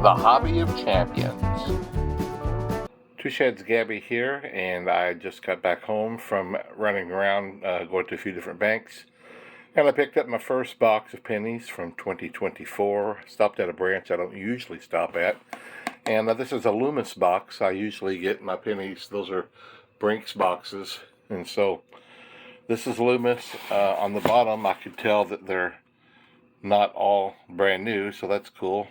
The Hobby of Champions. Twosheds Gabby here, and I just got back home from running around, going to a few different banks. And I picked up my first box of pennies from 2024. Stopped at a branch I don't usually stop at. And this is a Loomis box. I usually get my pennies. Those are Brinks boxes. And so this is Loomis. On the bottom, I could tell that they're not all brand new, so that's cool.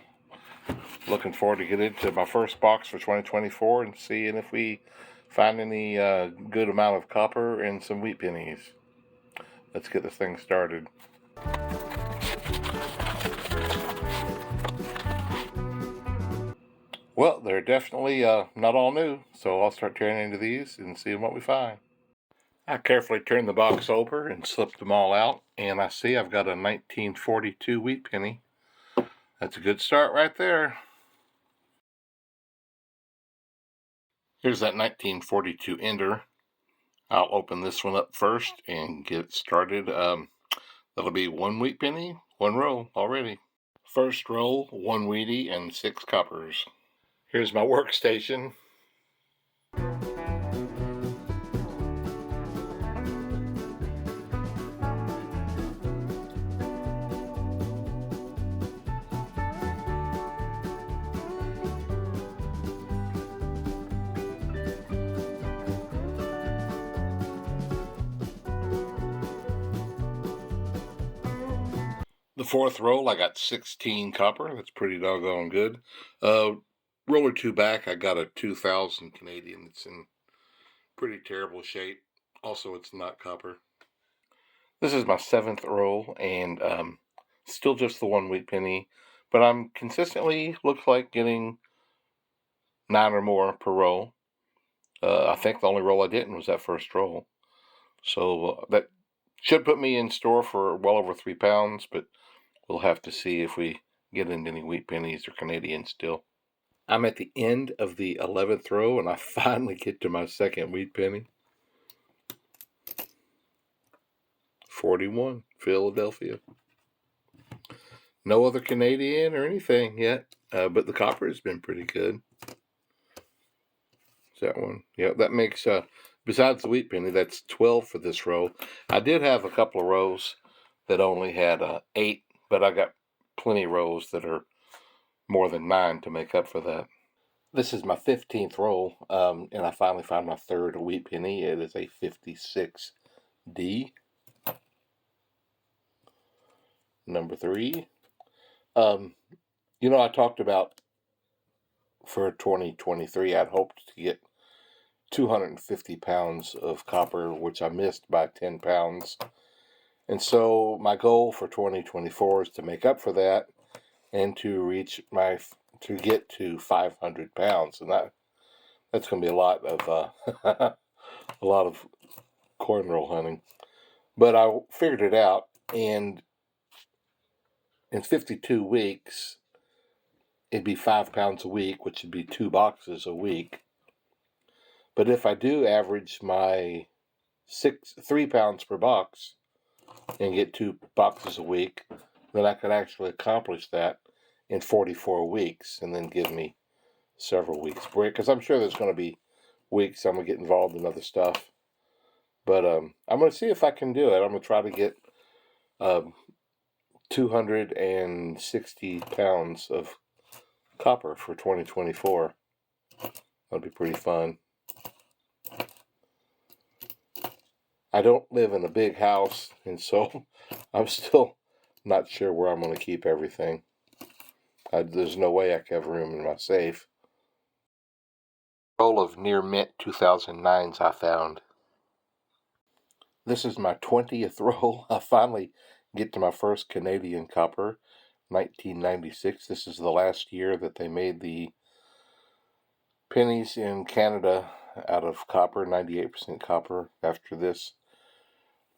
Looking forward to get into my first box for 2024 and seeing if we find any good amount of copper and some wheat pennies. Let's get this thing started. Well, they're definitely not all new, so I'll start tearing into these and seeing what we find. I carefully turned the box over and slipped them all out, and I see I've got a 1942 wheat penny. That's a good start right there. Here's that 1942 ender. I'll open this one up first and get started. That'll be one wheat penny, one roll already. First roll, one wheatie and 6 coppers. Here's my workstation. The fourth roll, I got 16 copper. That's pretty doggone good. Roll or two back, I got a 2000 Canadian. It's in pretty terrible shape. Also, it's not copper. This is my 7th roll, and still just the one wheat penny. But I'm consistently, looks like, getting 9 or more per roll. I think the only roll I didn't was that first roll. So that should put me in store for well over 3 pounds, but we'll have to see if we get into any wheat pennies or Canadian still. I'm at the end of the 11th row, and I finally get to my second wheat penny. 41, Philadelphia. No other Canadian or anything yet, but the copper has been pretty good. Is that one? Yeah, that makes, besides the wheat penny, that's 12 for this row. I did have a couple of rows that only had 8, but I got plenty of rows that are more than 9 to make up for that. This is my 15th roll, and I finally found my third wheat penny. It is a 56D. Number 3. I talked about for 2023, I'd hoped to get 250 pounds of copper, which I missed by 10 pounds. And so my goal for 2024 is to make up for that and to get to 500 pounds. And that's going to be a lot of a lot of corn roll hunting. But I figured it out, and in 52 weeks, it'd be 5 pounds a week, which would be 2 boxes a week. But if I do average my 3 pounds per box and get 2 boxes a week, then I could actually accomplish that in 44 weeks and then give me several weeks break. Because I'm sure there's going to be weeks I'm going to get involved in other stuff. But I'm going to see if I can do it. I'm going to try to get 260 pounds of copper for 2024. That'll be pretty fun. I don't live in a big house, and so I'm still not sure where I'm going to keep everything. There's no way I can have room in my safe. Roll of near mint 2009s I found. This is my 20th roll. I finally get to my first Canadian copper, 1996. This is the last year that they made the pennies in Canada out of copper, 98% copper. After this,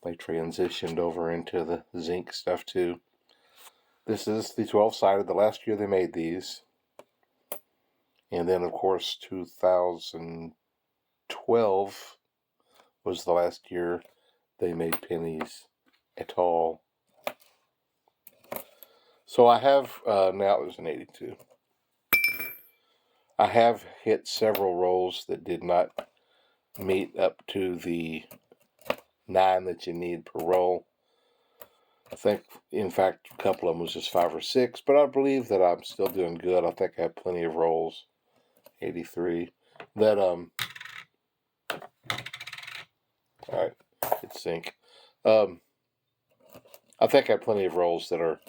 they transitioned over into the zinc stuff too. This is the 12-sided, the last year they made these. And then, of course, 2012 was the last year they made pennies at all. So I have, now it was an 82. I have hit several rolls that did not meet up to the 9 that you need per roll. I think, in fact, a couple of them was just 5 or 6, but I believe that I'm still doing good. I think I have plenty of rolls. 83. That, all right, it's sync. I think I have plenty of rolls that are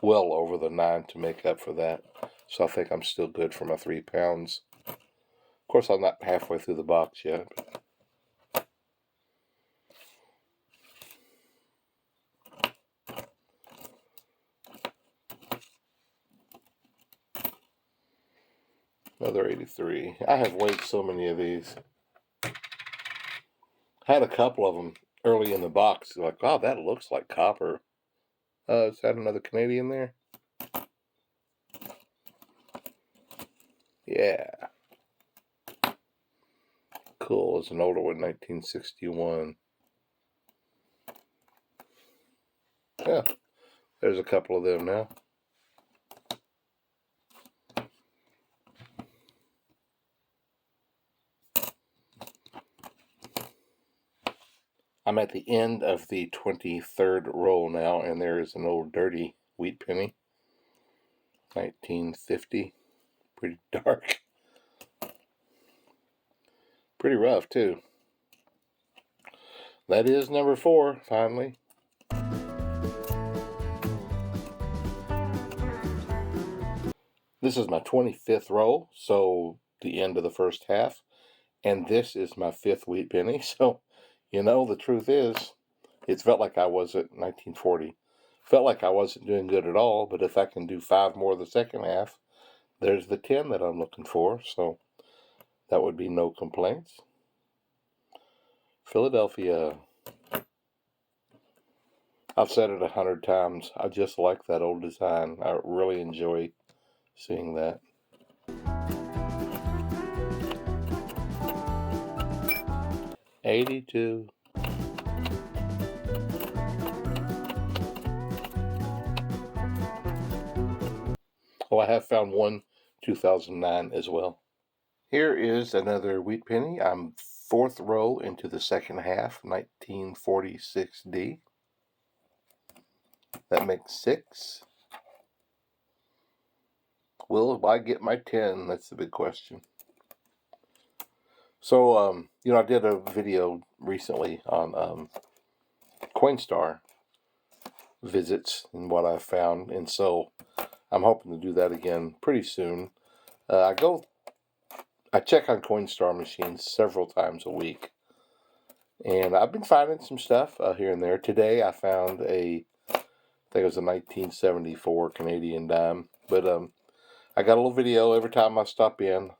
well over the 9 to make up for that. So I think I'm still good for my 3 pounds. Of course, I'm not halfway through the box yet. Another 83. I have weighed so many of these. Had a couple of them early in the box. Like, wow, that looks like copper. Is that another Canadian there? Yeah. Cool. It's an older one, 1961. Yeah. There's a couple of them now. I'm at the end of the 23rd roll now, and there is an old dirty wheat penny. 1950. Pretty dark. Pretty rough, too. That is number 4, finally. This is my 25th roll, so the end of the first half. And this is my 5th wheat penny. So, you know, the truth is, it felt like I was at 1940. Felt like I wasn't doing good at all, but if I can do 5 more the second half, there's the 10 that I'm looking for. So that would be no complaints. Philadelphia. I've said it 100 times. I just like that old design. I really enjoy seeing that. $82. Oh, I have found one 2009 as well. Here is another wheat penny. I'm 4th row into the second half, 1946D. That makes 6. Will I get my 10? That's the big question. So, you know, I did a video recently on Coinstar visits and what I found, and so I'm hoping to do that again pretty soon. I check on Coinstar machines several times a week, and I've been finding some stuff here and there. Today I found I think it was a 1974 Canadian dime, but I got a little video every time I stop in.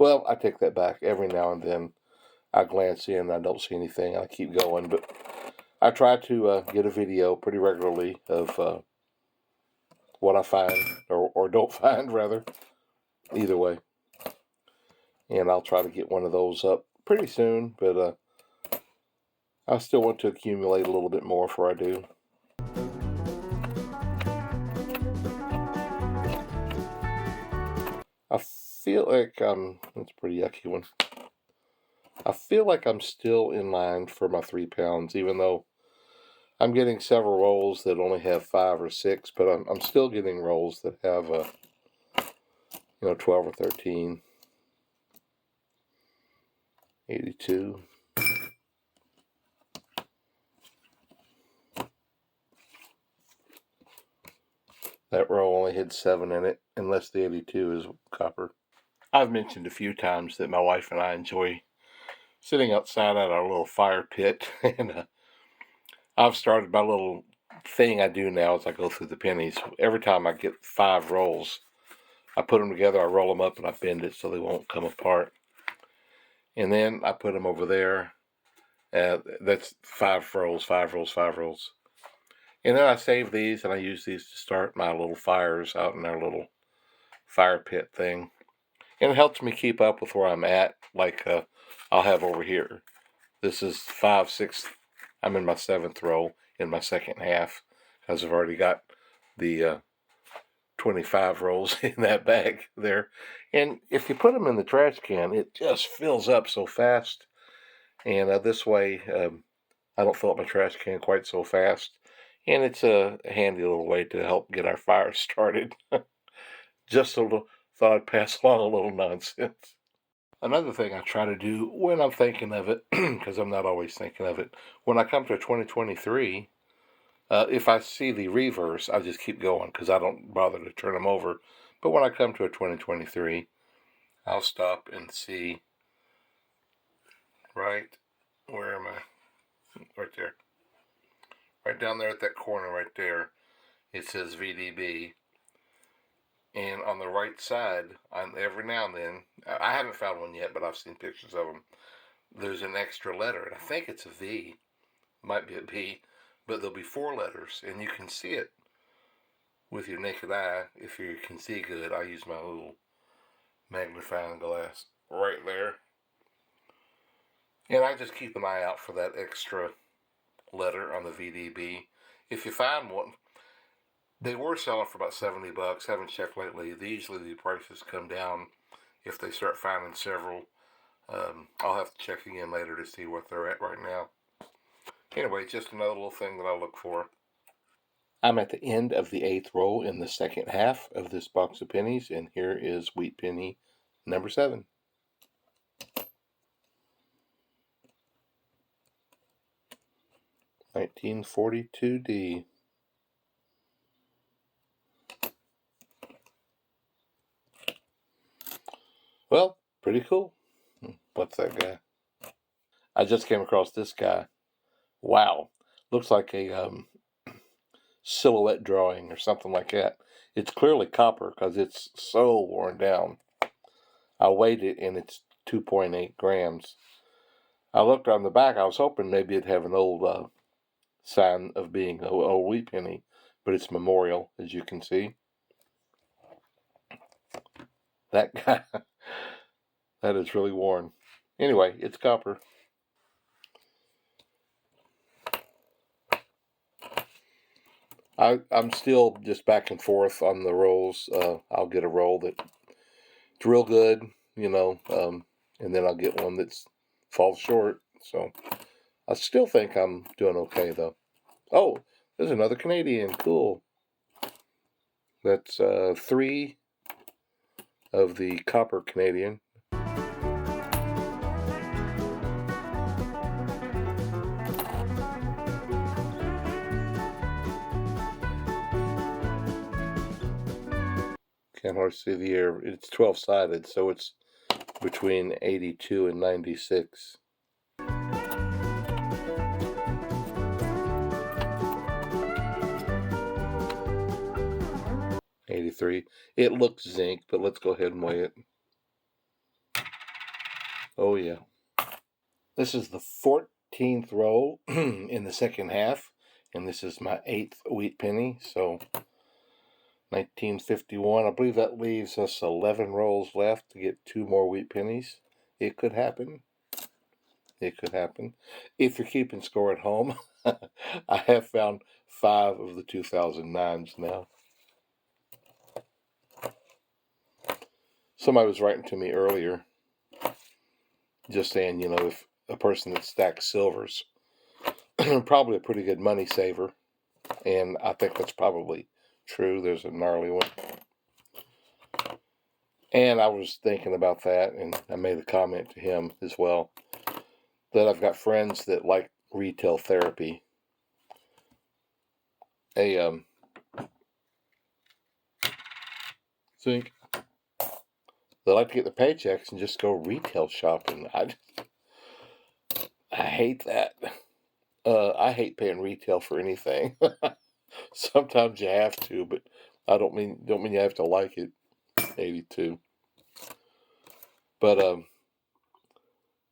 Well, I take that back. Every now and then I glance in, I don't see anything, I keep going, but I try to get a video pretty regularly of what I find, or don't find, rather. Either way. And I'll try to get one of those up pretty soon, but I still want to accumulate a little bit more before I do. I feel like that's a pretty yucky one. I feel like I'm still in line for my 3 pounds, even though I'm getting several rolls that only have 5 or 6, but I'm still getting rolls that have 12 or 13. 82. That roll only had 7 in it, unless the 82 is copper. I've mentioned a few times that my wife and I enjoy sitting outside at our little fire pit, and I've started my little thing I do now as I go through the pennies. Every time I get 5 rolls, I put them together, I roll them up, and I bend it so they won't come apart. And then I put them over there. That's 5 rolls, 5 rolls, 5 rolls. And then I save these, and I use these to start my little fires out in our little fire pit thing. And it helps me keep up with where I'm at, like I'll have over here. This is 5, 6, I'm in my 7th row in my second half, because I've already got the 25 rolls in that bag there. And if you put them in the trash can, it just fills up so fast. And this way, I don't fill up my trash can quite so fast. And it's a handy little way to help get our fire started. Just a little, thought I'd pass along a little nonsense. Another thing I try to do when I'm thinking of it, because I'm not always thinking of it, when I come to 2023, if I see the reverse, I just keep going because I don't bother to turn them over. But when I come to a 2023, I'll stop and see, right, where am I? Right there. Right down there at that corner right there, it says VDB. And on the right side, every now and then, I haven't found one yet, but I've seen pictures of them. There's an extra letter, and I think it's a V. Might be a B, but there'll be 4 letters, and you can see it with your naked eye. If you can see good, I use my little magnifying glass right there. And I just keep an eye out for that extra letter on the VDB. If you find one, they were selling for about $70. Haven't checked lately. Usually the prices come down if they start finding several. I'll have to check again later to see what they're at right now. Anyway, just another little thing that I look for. I'm at the end of the 8th roll in the second half of this box of pennies, and here is wheat penny number 7. $19.42D. Well, pretty cool. What's that guy? I just came across this guy. Wow. Looks like a silhouette drawing or something like that. It's clearly copper because it's so worn down. I weighed it and it's 2.8 grams. I looked on the back. I was hoping maybe it'd have an old sign of being a wheat penny, but it's memorial, as you can see. That guy, that is really worn. Anyway, it's copper. I'm still just back and forth on the rolls. I'll get a roll that's real good, and then I'll get one that falls short. So I still think I'm doing okay, though. Oh, there's another Canadian. Cool. That's 3 of the copper Canadian. Can't hardly see the air. It's 12-sided, so it's between 82 and 96. $83. It looks zinc, but let's go ahead and weigh it. Oh, yeah. This is the 14th roll in the second half, and this is my 8th wheat penny, so 1951. I believe that leaves us 11 rolls left to get 2 more wheat pennies. It could happen. It could happen. If you're keeping score at home, I have found 5 of the 2009s now. Somebody was writing to me earlier, just saying, if a person that stacks silvers, probably a pretty good money saver. And I think that's probably true. There's a gnarly one. And I was thinking about that, and I made a comment to him as well, that I've got friends that like retail therapy. Think they like to get the paychecks and just go retail shopping. I hate that. I hate paying retail for anything. Sometimes you have to, but I don't mean you have to like it. 82. But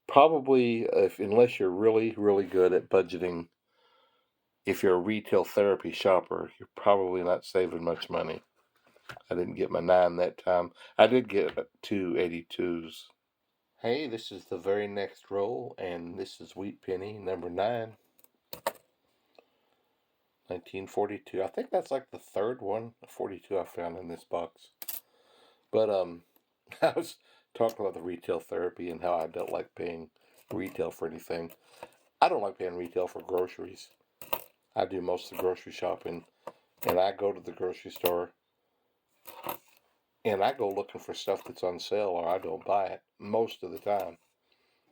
probably unless you're really, really good at budgeting, if you're a retail therapy shopper, you're probably not saving much money. I didn't get my 9 that time. I did get 2 82s. Hey, this is the very next roll, and this is wheat penny number 9. 1942. I think that's like the third one, 42 I found in this box. But I was talking about the retail therapy and how I don't like paying retail for anything. I don't like paying retail for groceries. I do most of the grocery shopping, and I go to the grocery store and I go looking for stuff that's on sale, or I don't buy it most of the time.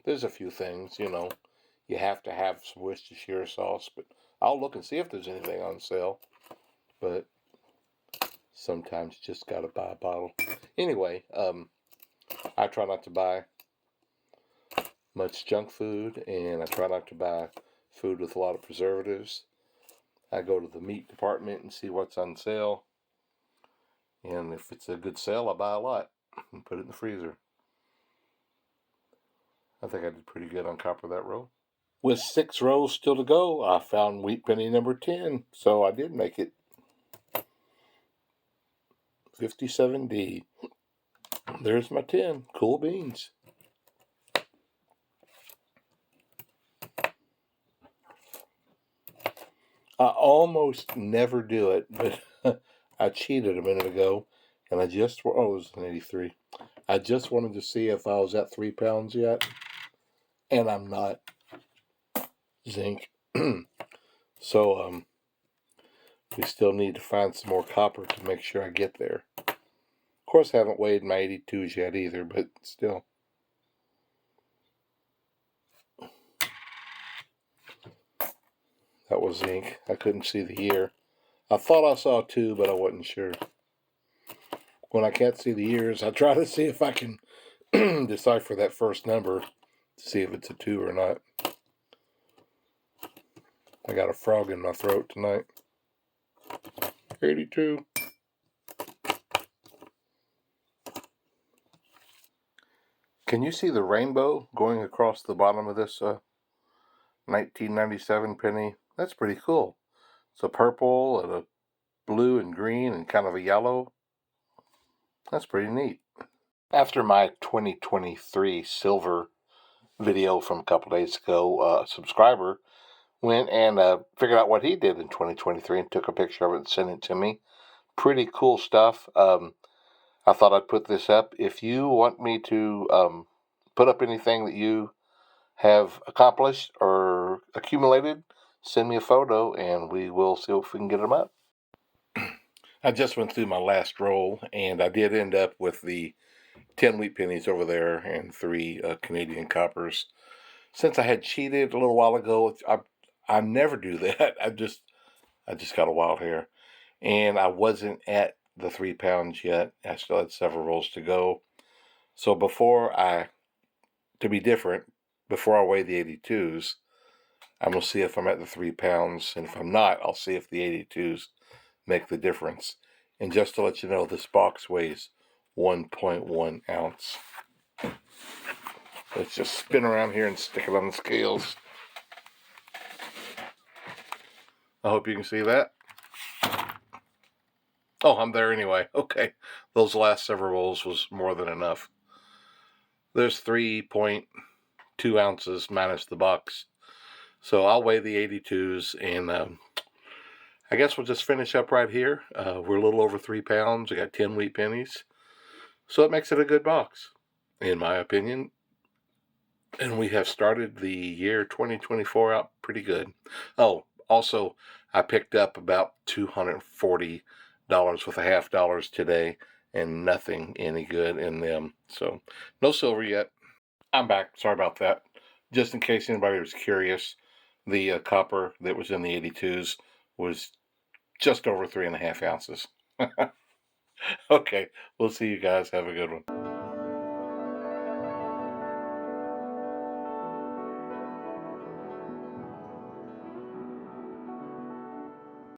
There's a few things, you have to have some Worcestershire sauce, but I'll look and see if there's anything on sale. But sometimes you just gotta buy a bottle. Anyway, I try not to buy much junk food, and I try not to buy food with a lot of preservatives. I go to the meat department and see what's on sale, and if it's a good sale, I buy a lot and put it in the freezer. I think I did pretty good on copper that row. With 6 rows still to go, I found wheat penny number 10, so I did make it. 57D. There's my 10. Cool beans. I almost never do it, but I cheated a minute ago, and it was an 83. I just wanted to see if I was at 3 pounds yet, and I'm not. Zinc. So, we still need to find some more copper to make sure I get there. Of course, I haven't weighed my 82s yet either, but still. That was zinc. I couldn't see the year. I thought I saw 2, but I wasn't sure. When I can't see the years, I try to see if I can decipher that first number to see if it's a 2 or not. I got a frog in my throat tonight. 82. Can you see the rainbow going across the bottom of this 1997 penny? That's pretty cool. It's a purple and a blue and green and kind of a yellow. That's pretty neat. After my 2023 silver video from a couple days ago, a subscriber went and figured out what he did in 2023 and took a picture of it and sent it to me. Pretty cool stuff. I thought I'd put this up. If you want me to put up anything that you have accomplished or accumulated, send me a photo and we will see if we can get them up. I just went through my last roll, and I did end up with the 10 wheat pennies over there and 3 Canadian coppers. Since I had cheated a little while ago, I never do that. I just got a wild hair, and I wasn't at the 3 pounds yet. I still had several rolls to go. So before I weigh the 82s, I'm going to see if I'm at the 3 pounds, and if I'm not, I'll see if the 82s make the difference. And just to let you know, this box weighs 1.1 ounce. Let's just spin around here and stick it on the scales. I hope you can see that. Oh, I'm there anyway. Okay. Those last several rolls was more than enough. There's 3.2 ounces minus the box. So I'll weigh the 82s, and I guess we'll just finish up right here. We're a little over 3 pounds. We got 10 wheat pennies. So it makes it a good box, in my opinion. And we have started the year 2024 out pretty good. Oh, also, I picked up about $240 with a $50 today, and nothing any good in them. So, no silver yet. I'm back. Sorry about that. Just in case anybody was curious, the copper that was in the 82s was just over 3.5 ounces. Okay, we'll see you guys. Have a good one.